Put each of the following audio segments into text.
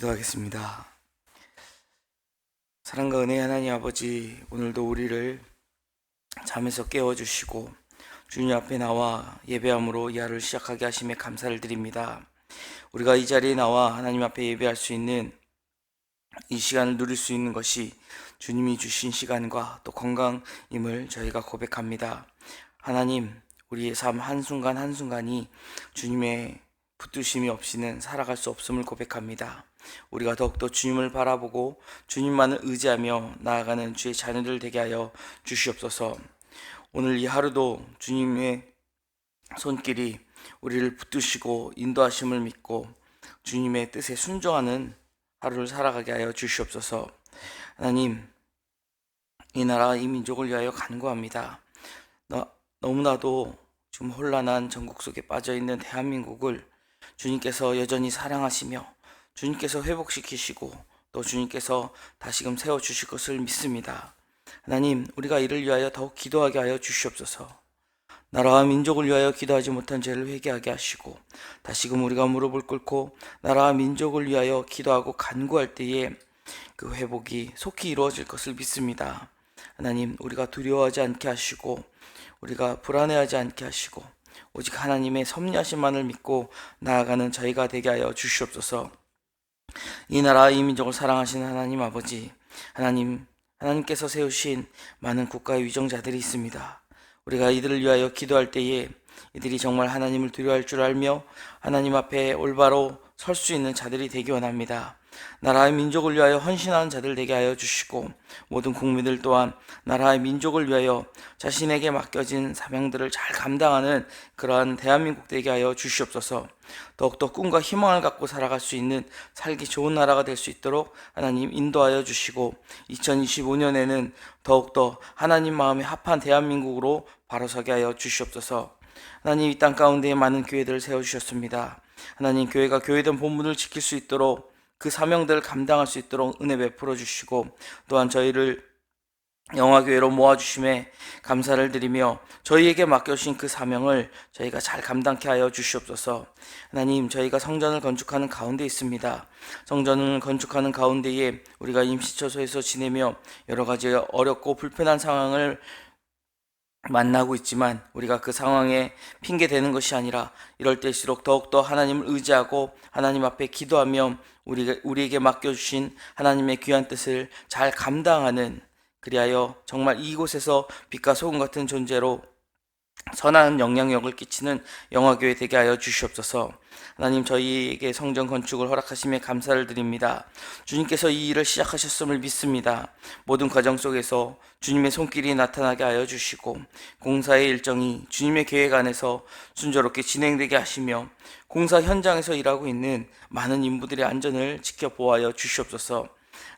기도하겠습니다. 사랑과 은혜의 하나님 아버지, 오늘도 우리를 잠에서 깨워주시고 주님 앞에 나와 예배함으로 이 하루를 시작하게 하심에 감사를 드립니다. 우리가 이 자리에 나와 하나님 앞에 예배할 수 있는 이 시간을 누릴 수 있는 것이 주님이 주신 시간과 또 건강임을 저희가 고백합니다. 하나님, 우리의 삶 한순간 한순간이 주님의 붙드심이 없이는 살아갈 수 없음을 고백합니다. 우리가 더욱더 주님을 바라보고 주님만을 의지하며 나아가는 주의 자녀들 되게 하여 주시옵소서. 오늘 이 하루도 주님의 손길이 우리를 붙드시고 인도하심을 믿고 주님의 뜻에 순종하는 하루를 살아가게 하여 주시옵소서. 하나님, 이 나라 이 민족을 위하여 간구합니다. 너무나도 지금 혼란한 전국 속에 빠져있는 대한민국을 주님께서 여전히 사랑하시며 주님께서 회복시키시고 또 주님께서 다시금 세워주실 것을 믿습니다. 하나님, 우리가 이를 위하여 더욱 기도하게 하여 주시옵소서. 나라와 민족을 위하여 기도하지 못한 죄를 회개하게 하시고 다시금 우리가 무릎을 꿇고 나라와 민족을 위하여 기도하고 간구할 때에 그 회복이 속히 이루어질 것을 믿습니다. 하나님, 우리가 두려워하지 않게 하시고 우리가 불안해하지 않게 하시고 오직 하나님의 섭리하심만을 믿고 나아가는 저희가 되게 하여 주시옵소서. 이 나라 이 민족을 사랑하시는 하나님 아버지, 하나님께서 세우신 많은 국가의 위정자들이 있습니다. 우리가 이들을 위하여 기도할 때에 이들이 정말 하나님을 두려워할 줄 알며 하나님 앞에 올바로 설 수 있는 자들이 되기 원합니다. 나라의 민족을 위하여 헌신하는 자들 되게 하여 주시고 모든 국민들 또한 나라의 민족을 위하여 자신에게 맡겨진 사명들을 잘 감당하는 그러한 대한민국 되게 하여 주시옵소서. 더욱더 꿈과 희망을 갖고 살아갈 수 있는 살기 좋은 나라가 될 수 있도록 하나님 인도하여 주시고 2025년에는 더욱더 하나님 마음에 합한 대한민국으로 바로 서게 하여 주시옵소서. 하나님, 이 땅 가운데 많은 교회들을 세워주셨습니다. 하나님, 교회가 교회된 본분을 지킬 수 있도록 그 사명들을 감당할 수 있도록 은혜 베풀어 주시고 또한 저희를 영화교회로 모아주심에 감사를 드리며 저희에게 맡겨주신 그 사명을 저희가 잘 감당케 하여 주시옵소서. 하나님, 저희가 성전을 건축하는 가운데 있습니다. 성전을 건축하는 가운데에 우리가 임시처소에서 지내며 여러 가지 어렵고 불편한 상황을 만나고 있지만 우리가 그 상황에 핑계 대는 것이 아니라 이럴 때일수록 더욱더 하나님을 의지하고 하나님 앞에 기도하며 우리에게 맡겨주신 하나님의 귀한 뜻을 잘 감당하는, 그리하여 정말 이곳에서 빛과 소금 같은 존재로 선한 영향력을 끼치는 영화교회 되게 하여 주시옵소서. 하나님, 저희에게 성전 건축을 허락하심에 감사를 드립니다. 주님께서 이 일을 시작하셨음을 믿습니다. 모든 과정 속에서 주님의 손길이 나타나게 하여 주시고 공사의 일정이 주님의 계획 안에서 순조롭게 진행되게 하시며 공사 현장에서 일하고 있는 많은 인부들의 안전을 지켜보아여 주시옵소서.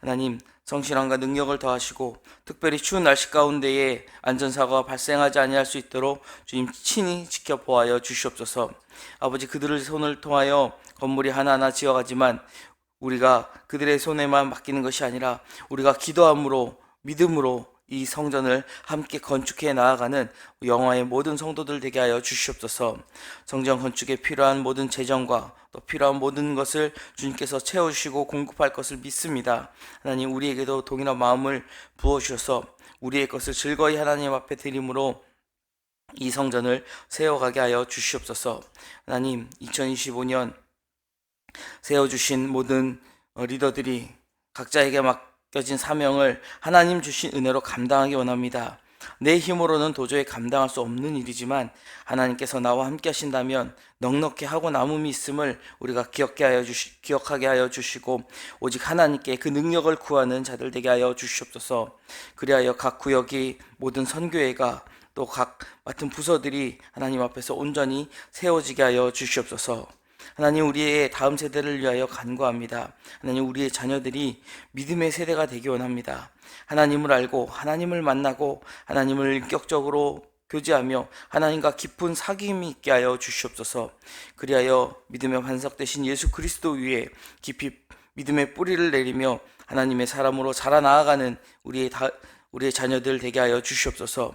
하나님, 성실함과 능력을 더하시고 특별히 추운 날씨 가운데에 안전사고가 발생하지 아니할 수 있도록 주님 친히 지켜보아여 주시옵소서. 아버지, 그들의 손을 통하여 건물이 하나하나 지어가지만 우리가 그들의 손에만 맡기는 것이 아니라 우리가 기도함으로 믿음으로 이 성전을 함께 건축해 나아가는 영화의 모든 성도들 되게 하여 주시옵소서. 성전 건축에 필요한 모든 재정과 또 필요한 모든 것을 주님께서 채워주시고 공급할 것을 믿습니다. 하나님, 우리에게도 동일한 마음을 부어주셔서 우리의 것을 즐거이 하나님 앞에 드림으로 이 성전을 세워가게 하여 주시옵소서. 하나님, 2025년 세워주신 모든 리더들이 각자에게 맡겨진 사명을 하나님 주신 은혜로 감당하기 원합니다. 내 힘으로는 도저히 감당할 수 없는 일이지만 하나님께서 나와 함께 하신다면 넉넉히 하고 남음이 있음을 우리가 기억하게 하여 주시고 오직 하나님께 그 능력을 구하는 자들 되게 하여 주시옵소서. 그리하여 각 구역이 모든 선교회가 또 각 맡은 부서들이 하나님 앞에서 온전히 세워지게 하여 주시옵소서. 하나님, 우리의 다음 세대를 위하여 간구합니다. 하나님, 우리의 자녀들이 믿음의 세대가 되기 원합니다. 하나님을 알고 하나님을 만나고 하나님을 인격적으로 교제하며 하나님과 깊은 사귐이 있게 하여 주시옵소서. 그리하여 믿음의 반석 되신 예수 그리스도 위에 깊이 믿음의 뿌리를 내리며 하나님의 사람으로 자라나아가는 우리의 자녀들 되게 하여 주시옵소서.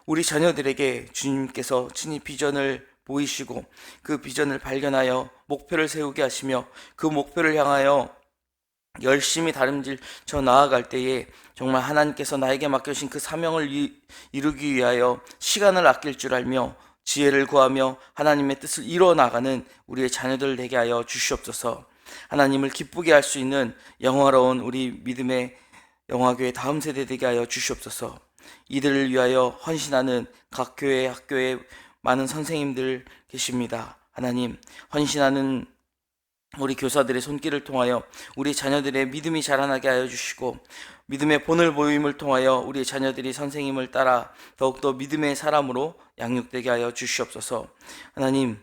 우리 자녀들에게 주님께서 친히 비전을 보이시고 그 비전을 발견하여 목표를 세우게 하시며 그 목표를 향하여 열심히 다름질쳐 나아갈 때에 정말 하나님께서 나에게 맡겨주신 그 사명을 이루기 위하여 시간을 아낄 줄 알며 지혜를 구하며 하나님의 뜻을 이루어 나가는 우리의 자녀들 되게 하여 주시옵소서. 하나님을 기쁘게 할 수 있는 영화로운 우리 믿음의 영화교회 다음 세대 되게 하여 주시옵소서. 이들을 위하여 헌신하는 각 교회, 학교에 많은 선생님들 계십니다. 하나님, 헌신하는 우리 교사들의 손길을 통하여 우리 자녀들의 믿음이 자라나게 하여 주시고, 믿음의 본을 보임을 통하여 우리 자녀들이 선생님을 따라 더욱더 믿음의 사람으로 양육되게 하여 주시옵소서. 하나님,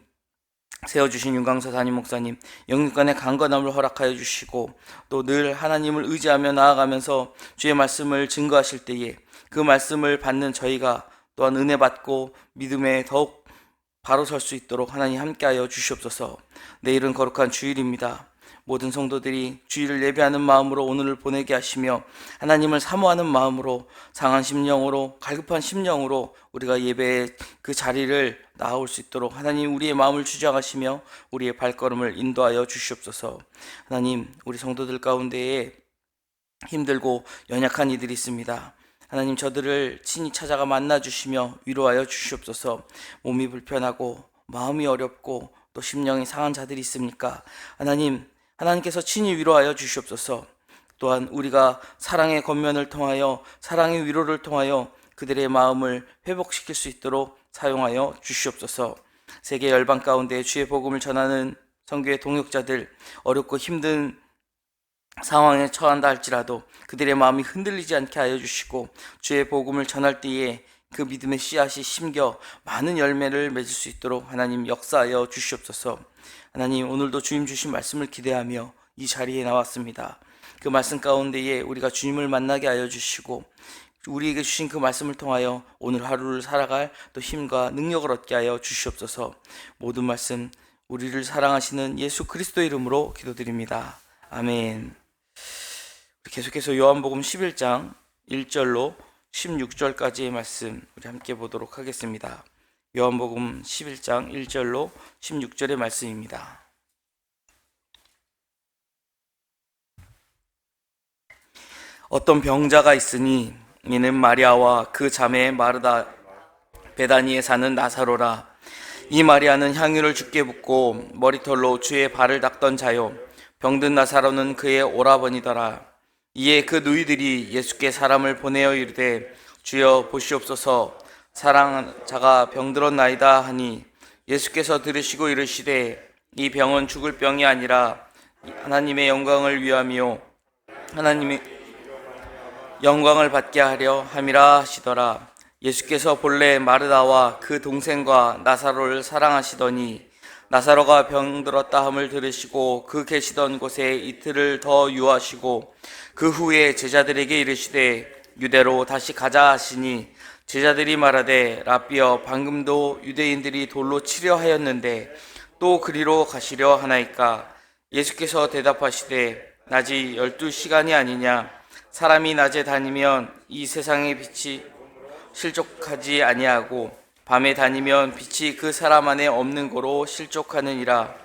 세워주신 윤광서 담임 목사님 영육간의 강건함을 허락하여 주시고, 또 늘 하나님을 의지하며 나아가면서 주의 말씀을 증거하실 때에 그 말씀을 받는 저희가 또한 은혜 받고 믿음에 더욱 바로 설 수 있도록 하나님 함께하여 주시옵소서. 내일은 거룩한 주일입니다. 모든 성도들이 주일을 예배하는 마음으로 오늘을 보내게 하시며, 하나님을 사모하는 마음으로, 상한 심령으로, 갈급한 심령으로 우리가 예배의 그 자리를 나아올 수 있도록 하나님 우리의 마음을 주장하시며 우리의 발걸음을 인도하여 주시옵소서. 하나님, 우리 성도들 가운데에 힘들고 연약한 이들이 있습니다. 하나님, 저들을 친히 찾아가 만나주시며 위로하여 주시옵소서. 몸이 불편하고 마음이 어렵고 또 심령이 상한 자들이 있습니까? 하나님께서 친히 위로하여 주시옵소서. 또한 우리가 사랑의 겉면을 통하여, 사랑의 위로를 통하여 그들의 마음을 회복시킬 수 있도록 사용하여 주시옵소서. 세계 열방 가운데 주의 복음을 전하는 선교의 동역자들, 어렵고 힘든 상황에 처한다 할지라도 그들의 마음이 흔들리지 않게 하여 주시고, 주의 복음을 전할 때에 그 믿음의 씨앗이 심겨 많은 열매를 맺을 수 있도록 하나님 역사하여 주시옵소서. 하나님, 오늘도 주님 주신 말씀을 기대하며 이 자리에 나왔습니다. 그 말씀 가운데에 우리가 주님을 만나게 하여 주시고, 우리에게 주신 그 말씀을 통하여 오늘 하루를 살아갈 또 힘과 능력을 얻게 하여 주시옵소서. 모든 말씀 우리를 사랑하시는 예수 그리스도의 이름으로 기도드립니다. 아멘. 계속해서 요한복음 11장 1절로 16절까지의 말씀 우리 함께 보도록 하겠습니다. 요한복음 11장 1절로 16절의 말씀입니다. 어떤 병자가 있으니 이는 마리아와 그 자매 마르다 베다니에 사는 나사로라. 이 마리아는 향유를 주께 붓고 머리털로 주의 발을 닦던 자요, 병든 나사로는 그의 오라버니더라. 이에 그 누이들이 예수께 사람을 보내어 이르되, 주여 보시옵소서, 사랑하는 자가 병들었나이다 하니, 예수께서 들으시고 이르시되, 이 병은 죽을 병이 아니라 하나님의 영광을 위함이요 하나님의 영광을 받게 하려 함이라 하시더라. 예수께서 본래 마르다와 그 동생과 나사로를 사랑하시더니, 나사로가 병들었다 함을 들으시고 그 계시던 곳에 이틀을 더 유하시고, 그 후에 제자들에게 이르시되 유대로 다시 가자 하시니, 제자들이 말하되 랍비여, 방금도 유대인들이 돌로 치려 하였는데 또 그리로 가시려 하나이까? 예수께서 대답하시되 낮이 12시간이 아니냐? 사람이 낮에 다니면 이 세상의 빛이 실족하지 아니하고 밤에 다니면 빛이 그 사람 안에 없는 거로 실족하느니라.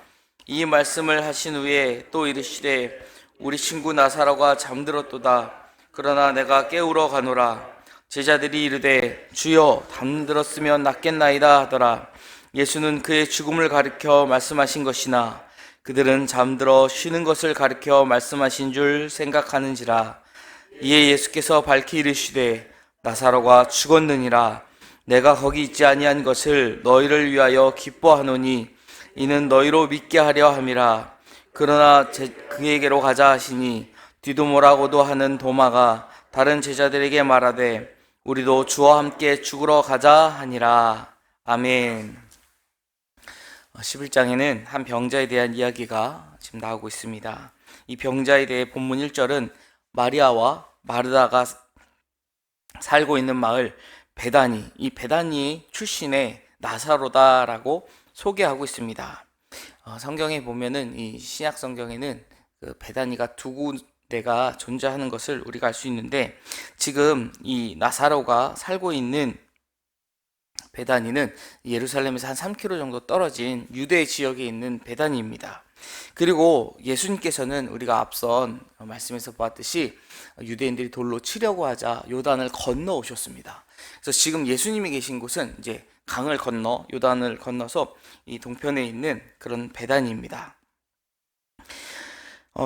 이 말씀을 하신 후에 또 이르시되 우리 친구 나사로가 잠들었도다. 그러나 내가 깨우러 가노라. 제자들이 이르되 주여, 잠들었으면 낫겠나이다 하더라. 예수는 그의 죽음을 가리켜 말씀하신 것이나 그들은 잠들어 쉬는 것을 가리켜 말씀하신 줄 생각하는지라. 이에 예수께서 밝히 이르시되 나사로가 죽었느니라. 내가 거기 있지 아니한 것을 너희를 위하여 기뻐하노니 이는 너희로 믿게 하려 함이라. 그러나 그에게로 가자 하시니, 디도모라고도 하는 도마가 다른 제자들에게 말하되 우리도 주와 함께 죽으러 가자 하니라. 아멘. 11장에는 한 병자에 대한 이야기가 지금 나오고 있습니다. 이 병자에 대해 본문 1절은 마리아와 마르다가 살고 있는 마을 베다니, 이 베다니 출신의 나사로다라고 소개하고 있습니다. 성경에 보면은, 이 신약 성경에는 그 베다니가 두 군데가 존재하는 것을 우리가 알 수 있는데, 지금 이 나사로가 살고 있는 베다니는 예루살렘에서 한 3km 정도 떨어진 유대 지역에 있는 베다니입니다. 그리고 예수님께서는 우리가 앞선 말씀에서 보았듯이 유대인들이 돌로 치려고 하자 요단을 건너 오셨습니다. 그래서 지금 예수님이 계신 곳은 이제 강을 건너 요단을 건너서 이 동편에 있는 그런 베다니입니다.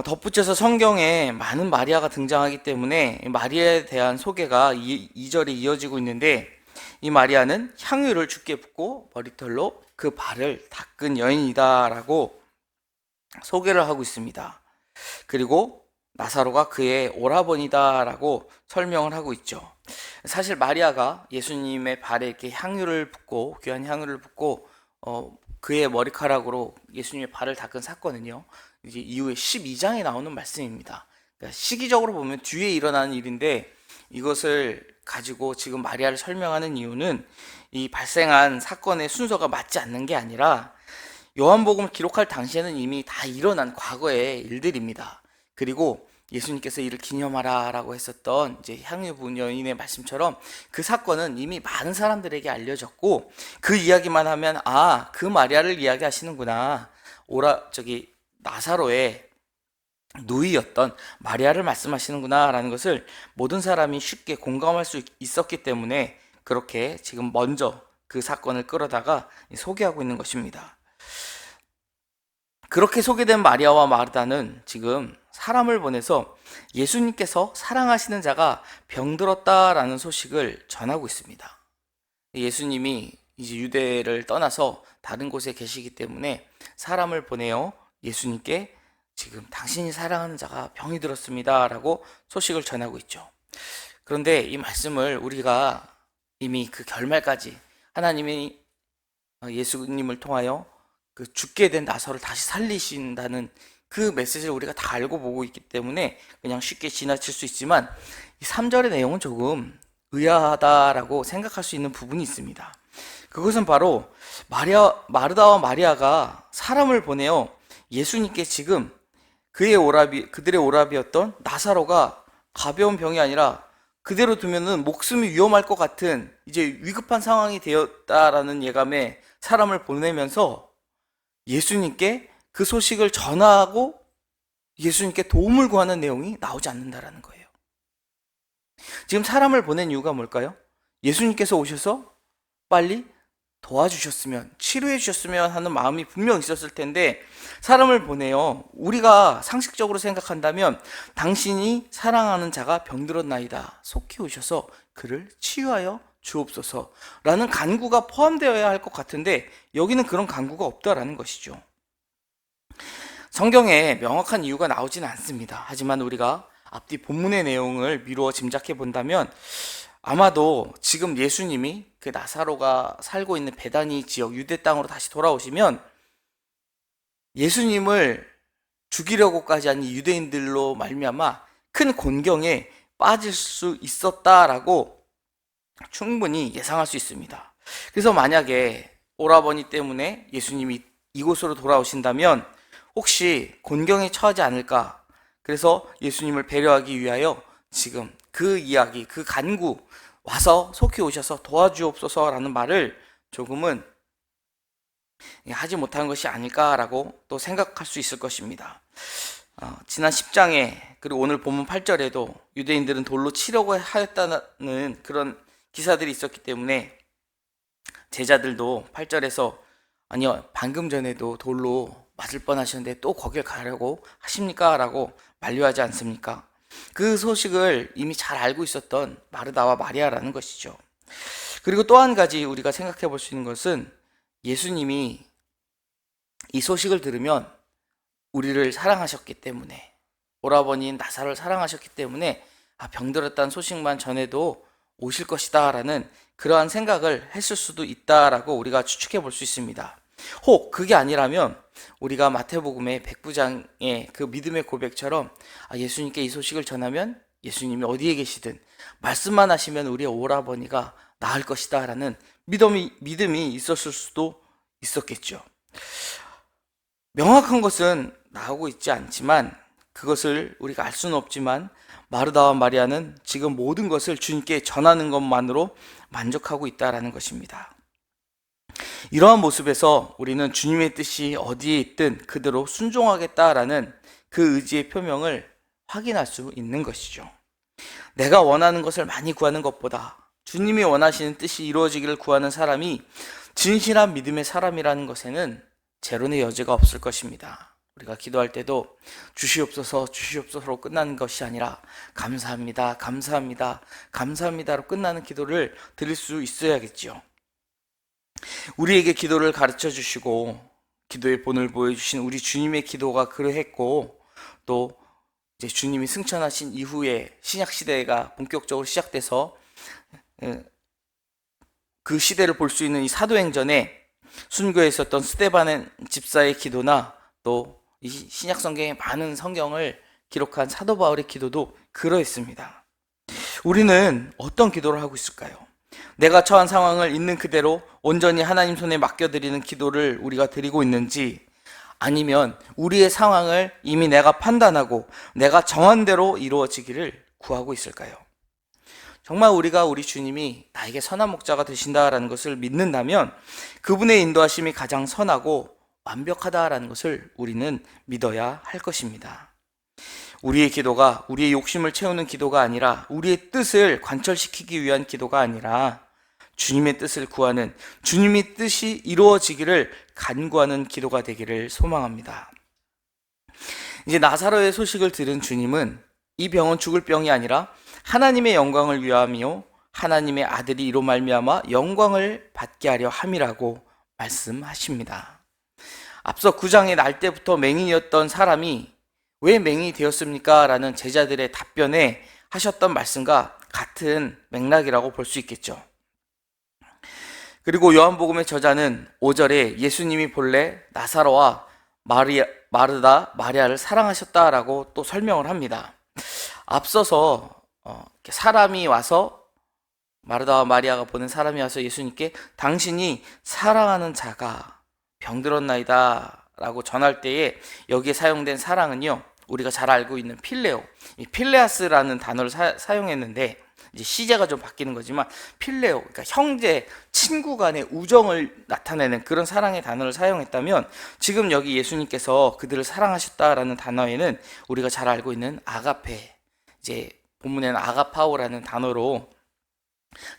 덧붙여서 성경에 많은 마리아가 등장하기 때문에 마리아에 대한 소개가 2절에 이어지고 있는데, 이 마리아는 향유를 주께 붓고 머리털로 그 발을 닦은 여인이다라고 소개를 하고 있습니다. 그리고 나사로가 그의 오라버니다라고 설명을 하고 있죠. 사실 마리아가 예수님의 발에 이렇게 향유를 붓고 귀한 향유를 붓고 그의 머리카락으로 예수님의 발을 닦은 사건은요, 이제 이후에 12장에 나오는 말씀입니다. 그러니까 시기적으로 보면 뒤에 일어나는 일인데, 이것을 가지고 지금 마리아를 설명하는 이유는 이 발생한 사건의 순서가 맞지 않는 게 아니라 요한복음을 기록할 당시에는 이미 다 일어난 과거의 일들입니다. 그리고 예수님께서 이를 기념하라 라고 했었던 이제 향유 부은 여인의 말씀처럼 그 사건은 이미 많은 사람들에게 알려졌고, 그 이야기만 하면 그 마리아를 이야기하시는구나, 나사로의 누이였던 마리아를 말씀하시는구나 라는 것을 모든 사람이 쉽게 공감할 수 있었기 때문에 그렇게 지금 먼저 그 사건을 끌어다가 소개하고 있는 것입니다. 그렇게 소개된 마리아와 마르다는 지금 사람을 보내서 예수님께서 사랑하시는 자가 병들었다라는 소식을 전하고 있습니다. 예수님이 이제 유대를 떠나서 다른 곳에 계시기 때문에 사람을 보내어 예수님께 지금 당신이 사랑하는 자가 병이 들었습니다 라고 소식을 전하고 있죠. 그런데 이 말씀을 우리가 이미 그 결말까지 하나님이 예수님을 통하여 그 죽게 된 나사로를 다시 살리신다는 그 메시지를 우리가 다 알고 보고 있기 때문에 그냥 쉽게 지나칠 수 있지만, 이 3절의 내용은 조금 의아하다라고 생각할 수 있는 부분이 있습니다. 그것은 바로 마르다와 마리아가 사람을 보내어 예수님께 지금 그들의 오라비였던 나사로가 가벼운 병이 아니라 그대로 두면은 목숨이 위험할 것 같은 이제 위급한 상황이 되었다라는 예감에 사람을 보내면서 예수님께 그 소식을 전하고 예수님께 도움을 구하는 내용이 나오지 않는다라는 거예요. 지금 사람을 보낸 이유가 뭘까요? 예수님께서 오셔서 빨리 도와주셨으면, 치료해 주셨으면 하는 마음이 분명 있었을 텐데, 사람을 보내요. 우리가 상식적으로 생각한다면 당신이 사랑하는 자가 병들었나이다, 속히 오셔서 그를 치유하여 주옵소서라는 간구가 포함되어야 할 것 같은데, 여기는 그런 간구가 없다라는 것이죠. 성경에 명확한 이유가 나오지는 않습니다. 하지만 우리가 앞뒤 본문의 내용을 미루어 짐작해 본다면 아마도 지금 예수님이 그 나사로가 살고 있는 베다니 지역 유대 땅으로 다시 돌아오시면 예수님을 죽이려고까지 한 유대인들로 말미암아 큰 곤경에 빠질 수 있었다라고 충분히 예상할 수 있습니다. 그래서 만약에 오라버니 때문에 예수님이 이곳으로 돌아오신다면 혹시 곤경에 처하지 않을까, 그래서 예수님을 배려하기 위하여 지금 그 이야기, 그 간구, 와서 속히 오셔서 도와주옵소서라는 말을 조금은 하지 못한 것이 아닐까라고 또 생각할 수 있을 것입니다. 지난 10장에 그리고 오늘 본문 8절에도 유대인들은 돌로 치려고 하였다는 그런 기사들이 있었기 때문에 제자들도 8절에서 아니요, 방금 전에도 돌로 맞을 뻔하셨는데 또 거길 가려고 하십니까? 라고 만류하지 않습니까? 그 소식을 이미 잘 알고 있었던 마르다와 마리아라는 것이죠. 그리고 또 한 가지 우리가 생각해 볼 수 있는 것은, 예수님이 이 소식을 들으면 우리를 사랑하셨기 때문에, 오라버니인 나사로를 사랑하셨기 때문에 병들었다는 소식만 전해도 오실 것이다 라는 그러한 생각을 했을 수도 있다라고 우리가 추측해 볼 수 있습니다. 혹 그게 아니라면 우리가 마태복음의 백부장의 그 믿음의 고백처럼 예수님께 이 소식을 전하면 예수님이 어디에 계시든 말씀만 하시면 우리의 오라버니가 나을 것이다 라는 믿음이 있었을 수도 있었겠죠. 명확한 것은 나오고 있지 않지만, 그것을 우리가 알 수는 없지만 마르다와 마리아는 지금 모든 것을 주님께 전하는 것만으로 만족하고 있다라는 것입니다. 이러한 모습에서 우리는 주님의 뜻이 어디에 있든 그대로 순종하겠다라는 그 의지의 표명을 확인할 수 있는 것이죠. 내가 원하는 것을 많이 구하는 것보다 주님이 원하시는 뜻이 이루어지기를 구하는 사람이 진실한 믿음의 사람이라는 것에는 제론의 여지가 없을 것입니다. 우리가 기도할 때도 주시옵소서 주시옵소서로 끝나는 것이 아니라 감사합니다 감사합니다 감사합니다로 끝나는 기도를 드릴 수 있어야겠지요. 우리에게 기도를 가르쳐 주시고 기도의 본을 보여주신 우리 주님의 기도가 그러했고, 또 이제 주님이 승천하신 이후에 신약 시대가 본격적으로 시작돼서 그 시대를 볼 수 있는 이 사도행전에 순교에 있었던 스데반 집사의 기도나 또 이 신약 성경의 많은 성경을 기록한 사도 바울의 기도도 그러했습니다. 우리는 어떤 기도를 하고 있을까요? 내가 처한 상황을 있는 그대로 온전히 하나님 손에 맡겨드리는 기도를 우리가 드리고 있는지, 아니면 우리의 상황을 이미 내가 판단하고 내가 정한 대로 이루어지기를 구하고 있을까요? 정말 우리가 우리 주님이 나에게 선한 목자가 되신다라는 것을 믿는다면 그분의 인도하심이 가장 선하고 완벽하다라는 것을 우리는 믿어야 할 것입니다. 우리의 기도가 우리의 욕심을 채우는 기도가 아니라, 우리의 뜻을 관철시키기 위한 기도가 아니라 주님의 뜻을 구하는, 주님의 뜻이 이루어지기를 간구하는 기도가 되기를 소망합니다. 이제 나사로의 소식을 들은 주님은 이 병은 죽을 병이 아니라 하나님의 영광을 위함이요 하나님의 아들이 이로 말미암아 영광을 받게 하려 함이라고 말씀하십니다. 앞서 9장의 날 때부터 맹인이었던 사람이 왜 맹인이 되었습니까? 라는 제자들의 답변에 하셨던 말씀과 같은 맥락이라고 볼 수 있겠죠. 그리고 요한복음의 저자는 5절에 예수님이 본래 나사로와 마르다, 마리아를 사랑하셨다라고 또 설명을 합니다. 앞서서 사람이 와서, 마르다와 마리아가 보낸 사람이 와서 예수님께 당신이 사랑하는 자가 병들었나이다 라고 전할 때에 여기에 사용된 사랑은요, 우리가 잘 알고 있는 필레오, 이 필레아스라는 단어를 사용했는데, 이제 시제가 좀 바뀌는 거지만 필레오, 그러니까 형제, 친구 간의 우정을 나타내는 그런 사랑의 단어를 사용했다면, 지금 여기 예수님께서 그들을 사랑하셨다라는 단어에는 우리가 잘 알고 있는 아가페, 이제 본문에는 아가파오라는 단어로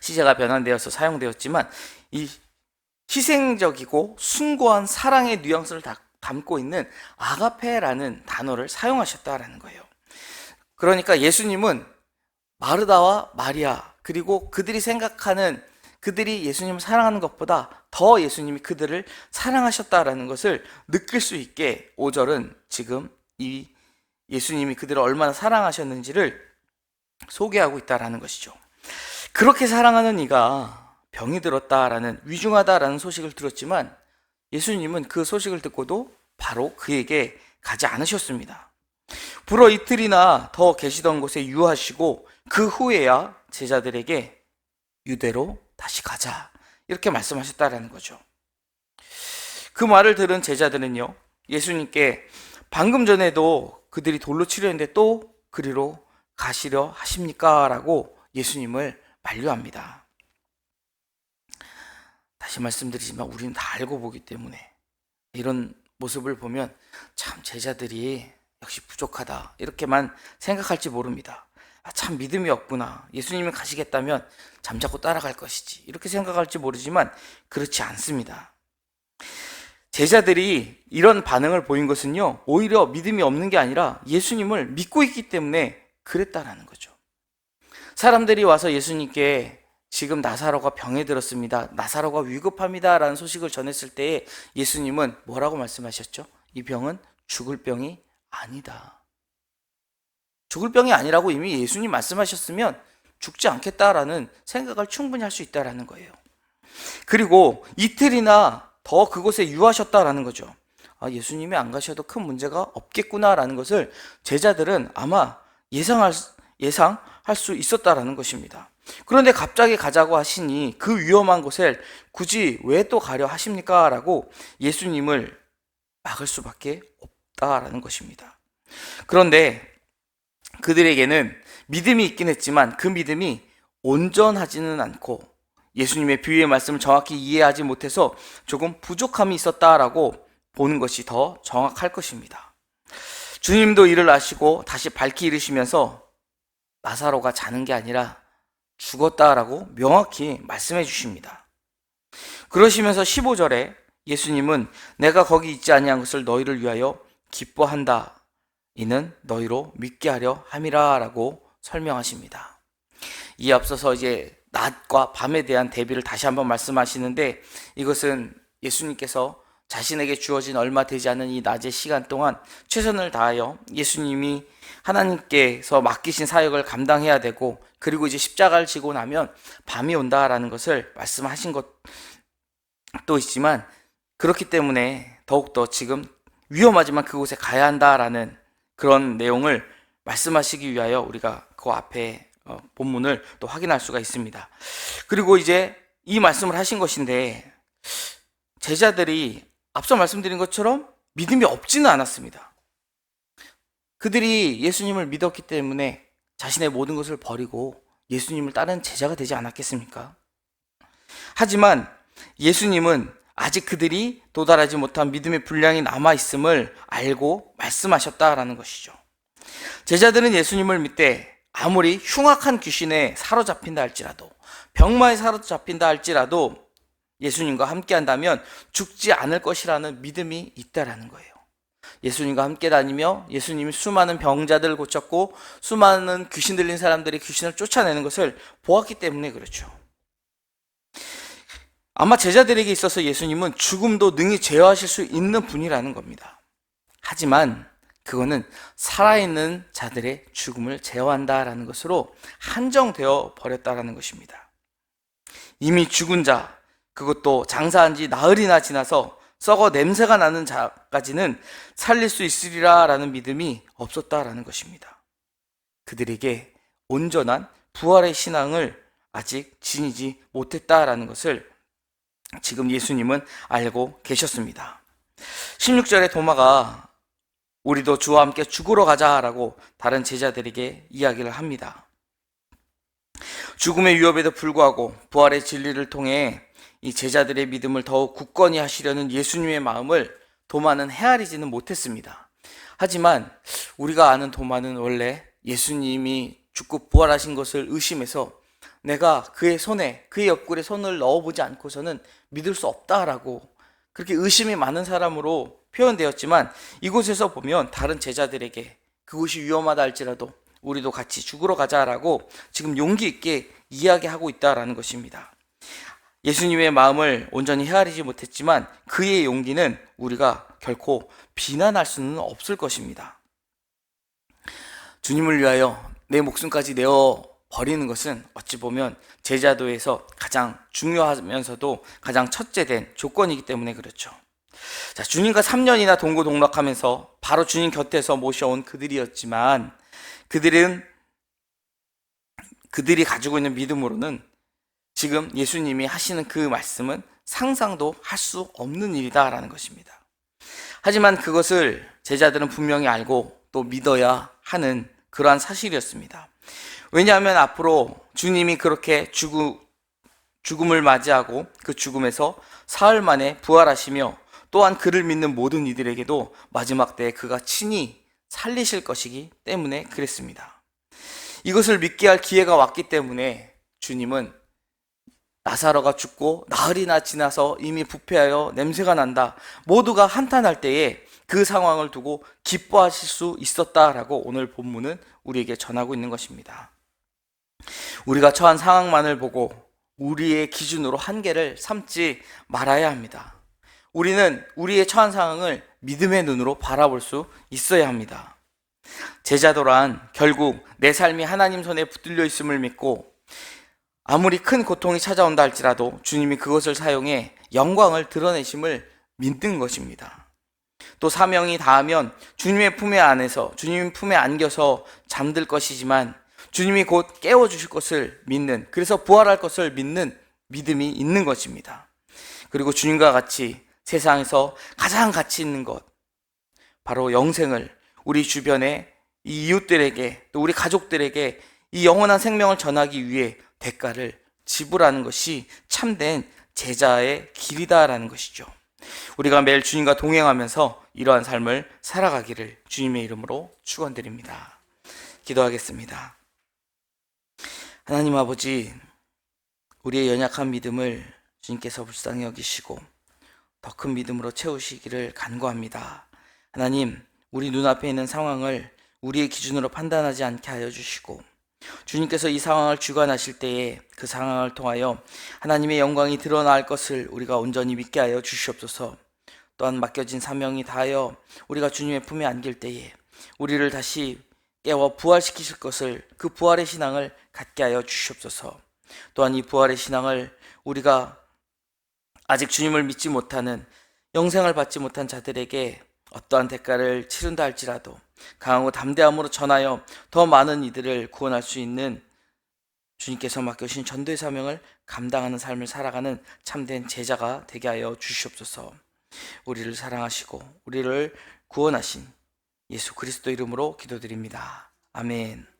시제가 변환되어서 사용되었지만, 이 희생적이고 숭고한 사랑의 뉘앙스를 담고 있는 아가페라는 단어를 사용하셨다라는 거예요. 그러니까 예수님은 마르다와 마리아, 그리고 그들이 생각하는, 그들이 예수님을 사랑하는 것보다 더 예수님이 그들을 사랑하셨다라는 것을 느낄 수 있게 5절은 지금 이 예수님이 그들을 얼마나 사랑하셨는지를 소개하고 있다라는 것이죠. 그렇게 사랑하는 이가 병이 들었다라는, 위중하다라는 소식을 들었지만 예수님은 그 소식을 듣고도 바로 그에게 가지 않으셨습니다. 불어 이틀이나 더 계시던 곳에 유하시고 그 후에야 제자들에게 유대로 다시 가자 이렇게 말씀하셨다라는 거죠. 그 말을 들은 제자들은요, 예수님께 방금 전에도 그들이 돌로 치려했는데 또 그리로 가시려 하십니까? 라고 예수님을 만류합니다. 다시 말씀드리지만 우리는 다 알고 보기 때문에 이런 모습을 보면 참 제자들이 역시 부족하다 이렇게만 생각할지 모릅니다. 참 믿음이 없구나, 예수님이 가시겠다면 잠자코 따라갈 것이지 이렇게 생각할지 모르지만 그렇지 않습니다. 제자들이 이런 반응을 보인 것은요, 오히려 믿음이 없는 게 아니라 예수님을 믿고 있기 때문에 그랬다라는 거죠. 사람들이 와서 예수님께 지금 나사로가 병에 들었습니다, 나사로가 위급합니다 라는 소식을 전했을 때에 예수님은 뭐라고 말씀하셨죠? 이 병은 죽을 병이 아니다. 죽을 병이 아니라고 이미 예수님 말씀하셨으면 죽지 않겠다라는 생각을 충분히 할 수 있다라는 거예요. 그리고 이틀이나 더 그곳에 유하셨다라는 거죠. 예수님이 안 가셔도 큰 문제가 없겠구나라는 것을 제자들은 아마 예상할 수 있었다라는 것입니다. 그런데 갑자기 가자고 하시니 그 위험한 곳에 굳이 왜 또 가려 하십니까? 라고 예수님을 막을 수밖에 없다라는 것입니다. 그런데 그들에게는 믿음이 있긴 했지만 그 믿음이 온전하지는 않고 예수님의 비유의 말씀을 정확히 이해하지 못해서 조금 부족함이 있었다라고 보는 것이 더 정확할 것입니다. 주님도 이를 아시고 다시 밝히 이르시면서 나사로가 자는 게 아니라 죽었다라고 명확히 말씀해 주십니다. 그러시면서 15절에 예수님은 내가 거기 있지 아니한 것을 너희를 위하여 기뻐한다. 이는 너희로 믿게 하려 함이라 라고 설명하십니다. 이에 앞서서 이제 낮과 밤에 대한 대비를 다시 한번 말씀하시는데, 이것은 예수님께서 자신에게 주어진 얼마 되지 않은 이 낮의 시간 동안 최선을 다하여 예수님이 하나님께서 맡기신 사역을 감당해야 되고, 그리고 이제 십자가를 지고 나면 밤이 온다라는 것을 말씀하신 것도 있지만, 그렇기 때문에 더욱더 지금 위험하지만 그곳에 가야 한다라는 그런 내용을 말씀하시기 위하여 우리가 그 앞에 본문을 또 확인할 수가 있습니다. 그리고 이제 이 말씀을 하신 것인데, 제자들이 앞서 말씀드린 것처럼 믿음이 없지는 않았습니다. 그들이 예수님을 믿었기 때문에 자신의 모든 것을 버리고 예수님을 따르는 제자가 되지 않았겠습니까? 하지만 예수님은 아직 그들이 도달하지 못한 믿음의 분량이 남아있음을 알고 말씀하셨다라는 것이죠. 제자들은 예수님을 믿되 아무리 흉악한 귀신에 사로잡힌다 할지라도, 병마에 사로잡힌다 할지라도 예수님과 함께 한다면 죽지 않을 것이라는 믿음이 있다라는 거예요. 예수님과 함께 다니며 예수님이 수많은 병자들을 고쳤고 수많은 귀신 들린 사람들이 귀신을 쫓아내는 것을 보았기 때문에 그렇죠. 아마 제자들에게 있어서 예수님은 죽음도 능히 제어하실 수 있는 분이라는 겁니다. 하지만 그거는 살아있는 자들의 죽음을 제어한다라는 것으로 한정되어 버렸다라는 것입니다. 이미 죽은 자, 그것도 장사한 지 나흘이나 지나서 썩어 냄새가 나는 자까지는 살릴 수 있으리라라는 믿음이 없었다라는 것입니다. 그들에게 온전한 부활의 신앙을 아직 지니지 못했다라는 것을 지금 예수님은 알고 계셨습니다. 16절에 도마가 우리도 주와 함께 죽으러 가자라고 다른 제자들에게 이야기를 합니다. 죽음의 위협에도 불구하고 부활의 진리를 통해 이 제자들의 믿음을 더욱 굳건히 하시려는 예수님의 마음을 도마는 헤아리지는 못했습니다. 하지만 우리가 아는 도마는 원래 예수님이 죽고 부활하신 것을 의심해서 내가 그의 손에, 그의 옆구리에 손을 넣어보지 않고서는 믿을 수 없다라고 그렇게 의심이 많은 사람으로 표현되었지만, 이곳에서 보면 다른 제자들에게 그곳이 위험하다 할지라도 우리도 같이 죽으러 가자라고 지금 용기 있게 이야기하고 있다라는 것입니다. 예수님의 마음을 온전히 헤아리지 못했지만 그의 용기는 우리가 결코 비난할 수는 없을 것입니다. 주님을 위하여 내 목숨까지 내어 버리는 것은 어찌 보면 제자도에서 가장 중요하면서도 가장 첫째된 조건이기 때문에 그렇죠. 자, 주님과 3년이나 동고동락하면서 바로 주님 곁에서 모셔온 그들이었지만, 그들이 가지고 있는 믿음으로는 지금 예수님이 하시는 그 말씀은 상상도 할 수 없는 일이다라는 것입니다. 하지만 그것을 제자들은 분명히 알고 또 믿어야 하는 그러한 사실이었습니다. 왜냐하면 앞으로 주님이 그렇게 죽음을 맞이하고 그 죽음에서 사흘 만에 부활하시며 또한 그를 믿는 모든 이들에게도 마지막 때에 그가 친히 살리실 것이기 때문에 그랬습니다. 이것을 믿게 할 기회가 왔기 때문에 주님은 나사로가 죽고 나흘이나 지나서 이미 부패하여 냄새가 난다, 모두가 한탄할 때에 그 상황을 두고 기뻐하실 수 있었다라고 오늘 본문은 우리에게 전하고 있는 것입니다. 우리가 처한 상황만을 보고 우리의 기준으로 한계를 삼지 말아야 합니다. 우리는 우리의 처한 상황을 믿음의 눈으로 바라볼 수 있어야 합니다. 제자도란 결국 내 삶이 하나님 손에 붙들려 있음을 믿고 아무리 큰 고통이 찾아온다 할지라도 주님이 그것을 사용해 영광을 드러내심을 믿는 것입니다. 또 사명이 다하면 주님의 품에 안겨서 잠들 것이지만 주님이 곧 깨워주실 것을 믿는, 그래서 부활할 것을 믿는 믿음이 있는 것입니다. 그리고 주님과 같이 세상에서 가장 가치 있는 것, 바로 영생을 우리 주변의 이 이웃들에게 또 우리 가족들에게 이 영원한 생명을 전하기 위해 대가를 지불하는 것이 참된 제자의 길이다라는 것이죠. 우리가 매일 주님과 동행하면서 이러한 삶을 살아가기를 주님의 이름으로 축원드립니다. 기도하겠습니다. 하나님 아버지, 우리의 연약한 믿음을 주님께서 불쌍히 여기시고 더 큰 믿음으로 채우시기를 간구합니다. 하나님, 우리 눈앞에 있는 상황을 우리의 기준으로 판단하지 않게 하여 주시고 주님께서 이 상황을 주관하실 때에 그 상황을 통하여 하나님의 영광이 드러날 것을 우리가 온전히 믿게 하여 주시옵소서. 또한 맡겨진 사명이 다하여 우리가 주님의 품에 안길 때에 우리를 다시 깨워 부활시키실 것을, 그 부활의 신앙을 갖게 하여 주시옵소서. 또한 이 부활의 신앙을 우리가 아직 주님을 믿지 못하는, 영생을 받지 못한 자들에게 어떠한 대가를 치른다 할지라도 강하고 담대함으로 전하여 더 많은 이들을 구원할 수 있는 주님께서 맡겨주신 전도의 사명을 감당하는 삶을 살아가는 참된 제자가 되게 하여 주시옵소서. 우리를 사랑하시고 우리를 구원하신 예수 그리스도 이름으로 기도드립니다. 아멘.